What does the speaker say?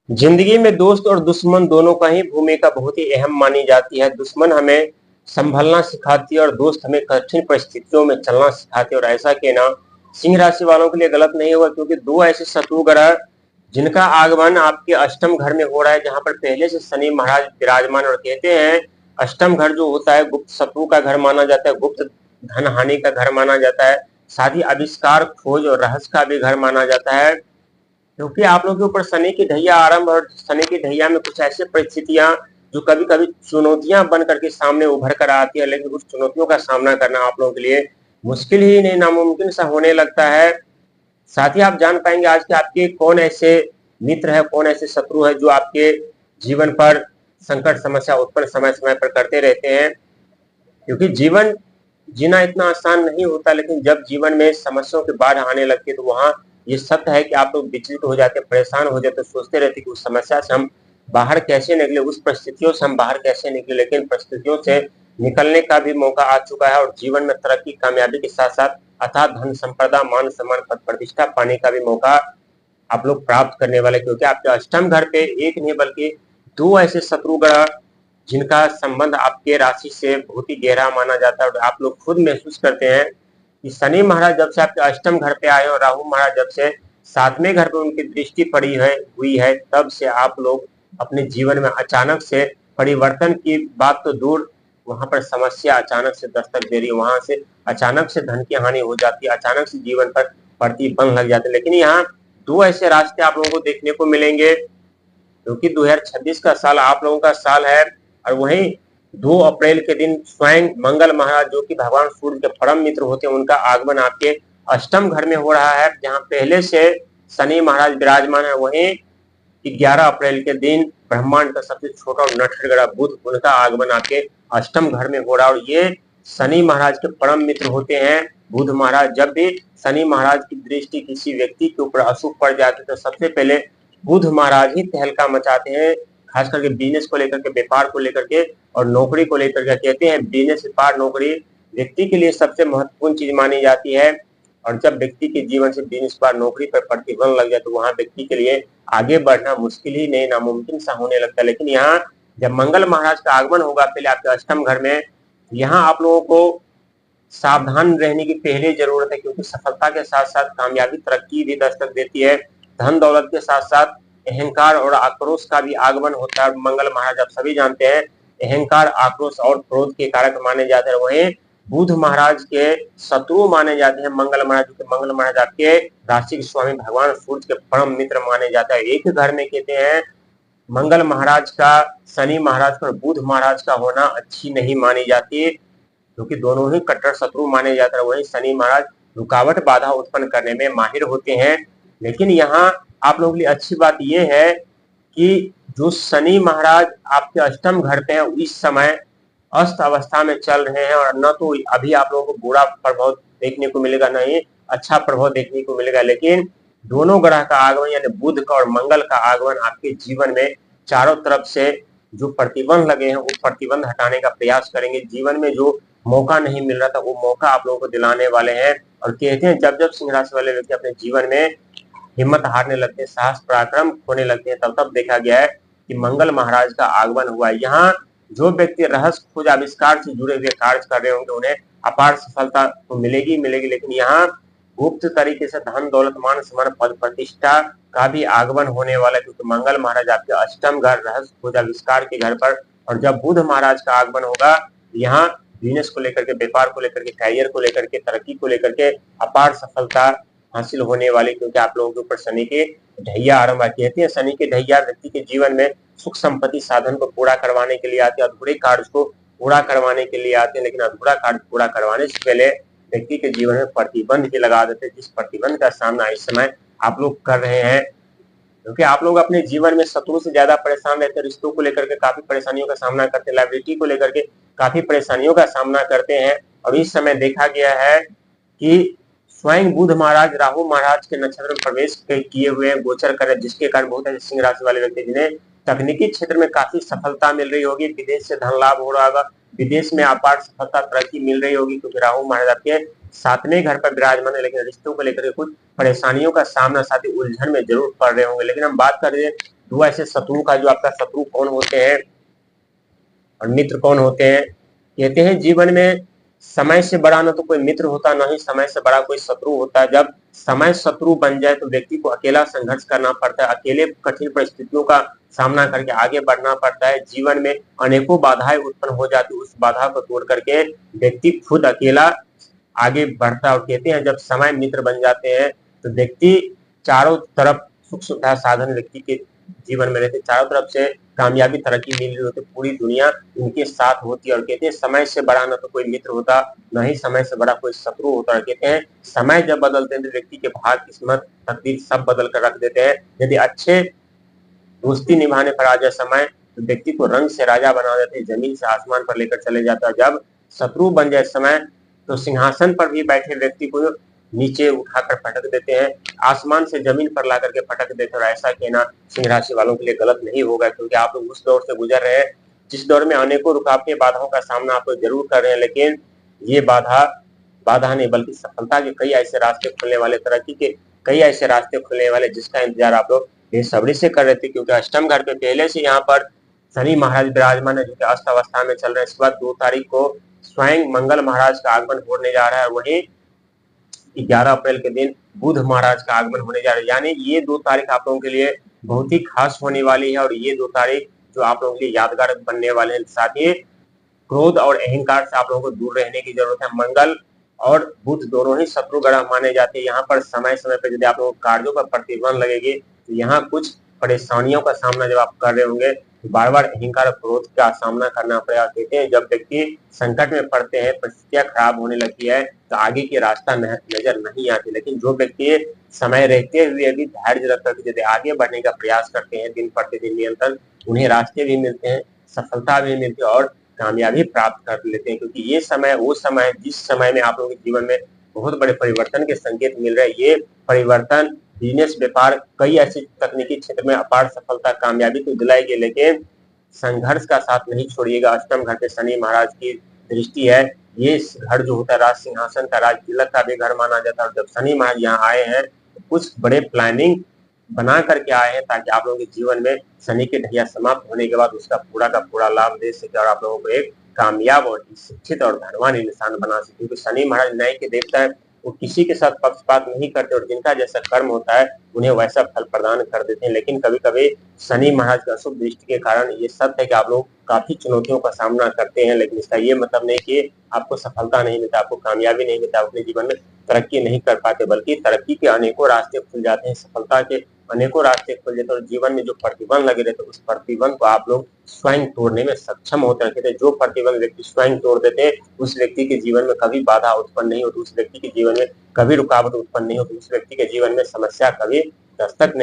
जिंदगी में दोस्त और दुश्मन दोनों का ही भूमिका बहुत ही अहम मानी जाती है। दुश्मन हमें संभलना सिखाती है और दोस्त हमें कठिन परिस्थितियों में चलना सिखाती है। और ऐसा कहना सिंह राशि वालों के लिए गलत नहीं होगा, क्योंकि दो ऐसे शत्रु ग्रह जिनका आगमन आपके अष्टम घर में हो रहा है, जहां पर पहले से शनि महाराज विराजमान। और कहते हैं अष्टम घर जो होता है गुप्त शत्रु का घर माना जाता है, गुप्त धन हानि का घर माना जाता है, साथ ही आविष्कार खोज और रहस्य का भी घर माना जाता है। क्योंकि आप लोगों के ऊपर शनि की ढैया आरंभ और शनि की ढैया में कुछ ऐसी परिस्थितियां जो कभी कभी चुनौतियां बन करके सामने उभर कर आती है, लेकिन उस चुनौतियों का सामना करना आप लोगों के लिए मुश्किल ही नहीं नामुमकिन सा होने लगता है। साथ ही आप जान पाएंगे आज के आपके कौन ऐसे मित्र है, कौन ऐसे शत्रु है जो आपके जीवन पर संकट समस्या उत्पन्न समय समय पर करते रहते हैं। क्योंकि जीवन जीना इतना आसान नहीं होता, लेकिन जब जीवन में समस्याओं की बाढ़ आने लगती है तो वहां ये सत्य है कि आप लोग विचलित हो जाते हैं, परेशान हो जाते हैं, सोचते रहते हैं कि उस समस्या से हम बाहर कैसे निकले, उस परिस्थितियों से हम बाहर कैसे निकले। लेकिन परिस्थितियों से निकलने का भी मौका आ चुका है और जीवन में तरक्की कामयाबी के साथ साथ अर्थात धन संपदा मान सम्मान पद प्रतिष्ठा पाने का भी मौका आप लोग प्राप्त करने वाले। क्योंकि आपके अष्टम घर पे एक नहीं बल्कि दो ऐसे शत्रु ग्रह जिनका संबंध आपके राशि से बहुत ही गहरा माना जाता है। और आप लोग खुद महसूस करते हैं कि शनि महाराज जब से आपके अष्टम घर पे आए और राहु महाराज जब से सातवें घर पे उनकी दृष्टि पड़ी है हुई है, तब से आप लोग अपने जीवन में अचानक से परिवर्तन की बात तो दूर, वहां पर समस्या अचानक से दस्तक दे रही है, वहां से अचानक से धन की हानि हो जाती है, अचानक से जीवन पर प्रतिबंध लग जाते हैं। लेकिन यहाँ दो ऐसे रास्ते आप लोगों को देखने को मिलेंगे, क्योंकि 2026 का साल आप लोगों का साल है। और वहीं 2 अप्रैल के दिन स्वयं मंगल महाराज जो कि भगवान सूर्य के परम मित्र होते हैं, उनका आगमन आपके अष्टम घर में हो रहा है, जहां पहले से शनि महाराज विराजमान है। वहीं 11 अप्रैल के दिन ब्रह्मांड का सबसे छोटा और नटखट ग्रह बुध, उनका आगमन आपके अष्टम घर में हो रहा है। और ये शनि महाराज के परम मित्र होते हैं बुध महाराज। जब भी शनि महाराज की दृष्टि किसी व्यक्ति के ऊपर अशुभ पड़ जाती है तो सबसे पहले बुध महाराज ही तहलका मचाते हैं, खास करके बिजनेस को लेकर के, व्यापार को लेकर के और नौकरी को लेकर के। कहते हैं बिजनेस व्यापार नौकरी व्यक्ति के लिए सबसे महत्वपूर्ण चीज मानी जाती है। और जब व्यक्ति के जीवन से बिजनेस व्यापार नौकरी पर प्रतिबंध लग जाए तो वहां व्यक्ति के लिए आगे बढ़ना मुश्किल ही नहीं नामुमकिन सा होने लगता है। लेकिन यहाँ जब मंगल महाराज का आगमन होगा पहले आपके अष्टम घर में, यहाँ आप लोगों को सावधान रहने की पहले जरूरत है, क्योंकि सफलता के साथ साथ कामयाबी तरक्की भी दस्तक देती है। धन दौलत के साथ साथ अहंकार और आक्रोश का भी आगमन होता है। मंगल महाराज आप सभी जानते हैं अहंकार आक्रोश और क्रोध के कारक माने जाते हैं। वहीं बुध महाराज के शत्रु माने जाते हैं मंगल महाराज, के मंगल महाराज आपके राशि के स्वामी भगवान सूर्य के परम मित्र माने जाते हैं। एक घर में कहते हैं मंगल महाराज का शनि महाराज का और बुध महाराज का होना अच्छी नहीं मानी जाती, क्योंकि दोनों ही कट्टर शत्रु माने जाते हैं। वहीं शनि महाराज रुकावट बाधा उत्पन्न करने में माहिर होते हैं। लेकिन यहाँ आप लोगों के लिए अच्छी बात यह है कि जो शनि महाराज आपके अष्टम घर पे हैं इस समय अस्त अवस्था में चल रहे हैं, और न तो अभी आप लोगों को बुरा प्रभाव देखने को मिलेगा, न ही अच्छा प्रभाव देखने को मिलेगा। लेकिन दोनों ग्रह का आगमन यानी बुध का और मंगल का आगमन आपके जीवन में चारों तरफ से जो प्रतिबंध लगे हैं वो प्रतिबंध हटाने का प्रयास करेंगे। जीवन में जो मौका नहीं मिल रहा था वो मौका आप लोगों को दिलाने वाले हैं। और कहते हैं जब जब सिंह राशि वाले व्यक्ति अपने जीवन में हिम्मत हारने लगते हैं, साहस पराक्रम होने लगते हैं, तब तब देखा गया है कि मंगल महाराज का आगमन हुआ है। यहाँ जो व्यक्ति रहस्य खोज आविष्कार से जुड़े हुए कार्य कर रहे होंगे उन्हें अपार सफलता तो मिलेगी मिलेगी, लेकिन यहाँ गुप्त तरीके से धन दौलत मान सम्मान पद प्रतिष्ठा का भी आगमन होने वाला है, क्योंकि मंगल महाराज आपके अष्टम घर रहस्य खोज आविष्कार के घर पर। और जब बुध महाराज का आगमन होगा यहाँ बिजनेस को लेकर के, व्यापार को लेकर के, कैरियर को लेकर के, तरक्की को लेकर के अपार सफलता हासिल होने वाली, क्योंकि आप लोगों के ऊपर शनि के ढैया आरंभ आती है। शनि के ढैया व्यक्ति के जीवन में सुख संपत्ति साधन को पूरा करवाने के लिए आते हैं, अधूरे कार्य को पूरा करवाने के लिए आते हैं। लेकिन अधूरा कार्य पूरा करवाने से पहले व्यक्ति के जीवन में प्रतिबंध भी लगा देते हैं, जिस प्रतिबंध का सामना इस समय आप लोग कर रहे हैं। क्योंकि आप लोग अपने जीवन में शत्रु से ज्यादा परेशान रहते हैं, रिश्तों को लेकर के काफी परेशानियों का सामना करते हैं, लाइबिलिटी को लेकर के काफी परेशानियों का सामना करते हैं। और इस समय देखा गया है कि स्वयं बुध महाराज राहु महाराज के नक्षत्र में प्रवेश किए हुए गोचर कर, जिसके कारण बहुत ऐसे सिंह राशि वाले व्यक्ति जिन्हें तकनीकी क्षेत्र में काफी सफलता मिल रही होगी, विदेश से धन लाभ हो रहा होगा, विदेश में अपार सफलता तरक्की मिल रही होगी, क्योंकि राहु महाराज आपके सातवें घर पर विराजमान है, लेकिन रिश्तों को लेकर कुछ परेशानियों का सामना, साथ ही उलझन में जरूर पड़ रहे होंगे। लेकिन हम बात कर रहे हैं दो ऐसे शत्रु का, जो आपका शत्रु कौन होते हैं और मित्र कौन होते हैं। कहते हैं जीवन में समय से बड़ा न तो कोई मित्र होता, न ही समय से बड़ा कोई शत्रु होता। जब समय शत्रु बन जाए तो व्यक्ति को अकेला संघर्ष करना पड़ता है, अकेले कठिन परिस्थितियों का सामना करके आगे बढ़ना पड़ता है। जीवन में अनेकों बाधाएं उत्पन्न हो जाती, उस बाधा को तोड़ करके व्यक्ति खुद अकेला आगे बढ़ता है। और कहते हैं जब समय मित्र बन जाते हैं तो व्यक्ति चारों तरफ सुख सुविधा साधन व्यक्ति के जीवन में रहते, चारों तरफ से कामयाबी तरक्की मिल रही होती, पूरी दुनिया इनके साथ होती है। और कहते हैं समय से बड़ा न तो कोई मित्र होता, न ही समय से बड़ा कोई शत्रु होता। और कहते हैं समय जब बदलते हैं तो व्यक्ति के भाग्य, किस्मत, तकदीर सब बदल कर रख देते हैं। यदि अच्छे दोस्ती निभाने पर आ जाए समय तो व्यक्ति को रंग से राजा बना देते हैं, जमीन से आसमान पर लेकर चले जाता है। जब शत्रु बन जाए समय तो सिंहासन पर भी बैठे व्यक्ति को नीचे उठाकर पटक देते हैं, आसमान से जमीन पर ला करके पटक देते हैं। और ऐसा कहना सिंह राशि वालों के लिए गलत नहीं होगा, क्योंकि आप लोग उस दौर से गुजर रहे हैं जिस दौर में अनेकों रुकावटें, बाधाओं का सामना आप लोग जरूर कर रहे हैं। लेकिन ये बाधा नहीं, बल्कि सफलता के कई ऐसे रास्ते खुलने वाले, तरक्की के कई ऐसे रास्ते खुलने वाले, जिसका इंतजार आप लोग बेसब्री से कर रहे थे। क्योंकि अष्टम घर पे पहले से यहाँ पर शनि महाराज विराजमान है, जो कि अस्त अवस्था में चल रहे हैं। इसके बाद 2 तारीख को स्वयं मंगल महाराज का आगमन होने जा रहा है, वही 11 अप्रैल के दिन बुध महाराज का आगमन होने जा रहा है। यानी ये 2 तारीख आप लोगों के लिए बहुत ही खास होने वाली है, और ये 2 तारीख जो आप लोगों के लिए यादगार बनने वाले हैं। साथ ही क्रोध और अहंकार से आप लोगों को दूर रहने की जरूरत है। मंगल और बुध दोनों ही शत्रु ग्रह माने जाते हैं। यहाँ पर समय समय पर यदि आप लोगों को कार्यों पर प्रतिबंध लगेगी तो यहाँ कुछ परेशानियों का सामना जब आप कर रहे होंगे तो बार बार अहंकार और क्रोध का सामना करना पड़ेगा। कहते हैं जब व्यक्ति संकट में पड़ते हैं, परिस्थितियां खराब होने लगती है तो आगे की रास्ता नजर नहीं आती। लेकिन जो व्यक्ति समय रहते हुए भी धैर्य रख करके यदि आगे बढ़ने का प्रयास करते हैं, दिन प्रतिदिन निरंतर, उन्हें रास्ते भी मिलते हैं, सफलता भी मिलती है और कामयाबी प्राप्त कर लेते हैं। क्योंकि ये समय वो समय है जिस समय में आप लोगों के जीवन में बहुत बड़े परिवर्तन के संकेत मिल रहे हैं। ये परिवर्तन बिजनेस, व्यापार, कई ऐसे तकनीकी क्षेत्र में अपार सफलता, कामयाबी तो दिलाएगी, लेकिन संघर्ष का साथ नहीं छोड़िएगा। अष्टम घर पे शनि महाराज की दृष्टि है। ये घर जो होता है राज सिंहासन का, राज तिलक का भी घर माना जाता है। और जब शनि महाराज यहाँ आए हैं तो कुछ बड़े प्लानिंग बना करके आए हैं, ताकि आप लोगों के जीवन में शनि के ढैया समाप्त होने के बाद उसका पूरा का पूरा लाभ दे सके और आप लोगों को एक कामयाब और शिक्षित और धनवान इंसान बना सके। क्योंकि शनि महाराज न्याय के देवता है, वो किसी के साथ पक्षपात नहीं करते और जिनका जैसा कर्म होता है उन्हें वैसा फल प्रदान कर देते हैं। लेकिन कभी कभी शनि महाराज का अशुभ दृष्टि के कारण ये सत्य है कि आप लोग काफी चुनौतियों का सामना करते हैं, लेकिन इसका ये मतलब नहीं कि आपको सफलता नहीं मिलता, आपको कामयाबी नहीं मिलता, अपने जीवन में तरक्की नहीं कर पाते, बल्कि तरक्की के अनेकों रास्ते खुल जाते हैं, सफलता के अनेकों रास्ते खुल जाते हैं। और जीवन में जो प्रतिबंध लगे रहते हैं उस प्रतिबंध को आप लोग स्वयं तोड़ने में सक्षम होते हैं। जो प्रतिबंध व्यक्ति स्वयं तोड़ देते हैं उस व्यक्ति के जीवन में कभी बाधा उत्पन्न नहीं होती, उस व्यक्ति के जीवन में कभी रुकावट उत्पन्न नहीं होती, उस व्यक्ति के जीवन में समस्या कभी दस्तक नहीं